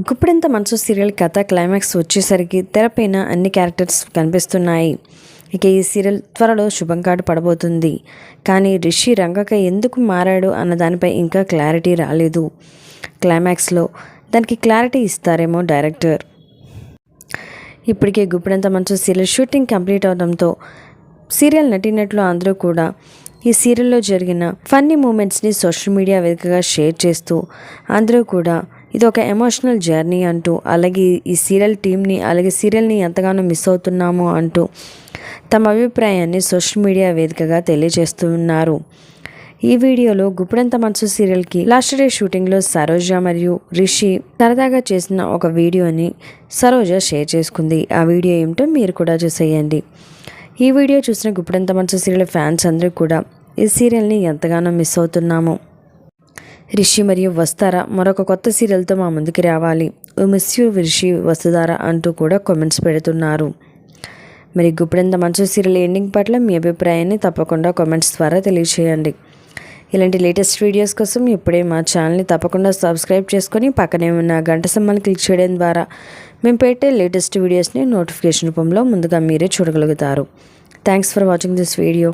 గుప్పెడంత మనసు సీరియల్ కథ క్లైమాక్స్ వచ్చేసరికి తెరపైన అన్ని క్యారెక్టర్స్ కనిపిస్తున్నాయి. ఇక ఈ సీరియల్ త్వరలో శుభం కార్డు పడబోతుంది. కానీ రిషి రంగక ఎందుకు మారాడు అన్న దానిపై ఇంకా క్లారిటీ రాలేదు. క్లైమాక్స్లో దానికి క్లారిటీ ఇస్తారేమో డైరెక్టర్. ఇప్పటికే గుప్పెడంత మనసు సీరియల్ షూటింగ్ కంప్లీట్ అవడంతో సీరియల్ నటినట్లు అందరూ కూడా ఈ సీరియల్లో జరిగిన ఫన్నీ మూమెంట్స్ని సోషల్ మీడియా వేదికగా షేర్ చేస్తూ అందరూ కూడా ఇది ఒక ఎమోషనల్ జర్నీ అంటూ, అలాగే ఈ సీరియల్ టీమ్ని అలాగే సీరియల్ని ఎంతగానో మిస్ అవుతున్నాము అంటూ తమ అభిప్రాయాన్ని సోషల్ మీడియా వేదికగా తెలియజేస్తున్నారు. ఈ వీడియోలో గుప్పెడంత మనసు సీరియల్కి లాస్ట్ డే షూటింగ్లో సరోజ మరియు రిషి సరదాగా చేసిన ఒక వీడియోని సరోజ షేర్ చేసుకుంది. ఆ వీడియో ఏమిటో మీరు కూడా చూసేయండి. ఈ వీడియో చూసిన గుప్పెడంత మనసు సీరియల్ ఫ్యాన్స్ అందరూ కూడా ఈ సీరియల్ని ఎంతగానో మిస్ అవుతున్నాము. రిషి మరియు వస్తారా మరొక కొత్త సీరియల్తో మా ముందుకు రావాలి, మిస్ యూ రిషి వసుధారా అంటూ కూడా కామెంట్స్ పెడుతున్నారు. మరి గుప్పెడంత మనసు సీరియల్ ఎండింగ్ పట్ల మీ అభిప్రాయాన్ని తప్పకుండా కామెంట్స్ ద్వారా తెలియజేయండి. ఇలాంటి లేటెస్ట్ వీడియోస్ కోసం ఇప్పుడే మా ఛానల్ని తప్పకుండా సబ్స్క్రైబ్ చేసుకొని పక్కనే ఉన్న గంట సింబల్ని క్లిక్ చేయడం ద్వారా మేము పెట్టే లేటెస్ట్ వీడియోస్ని నోటిఫికేషన్ రూపంలో ముందుగా మీరే చూడగలుగుతారు. Thanks for watching this video.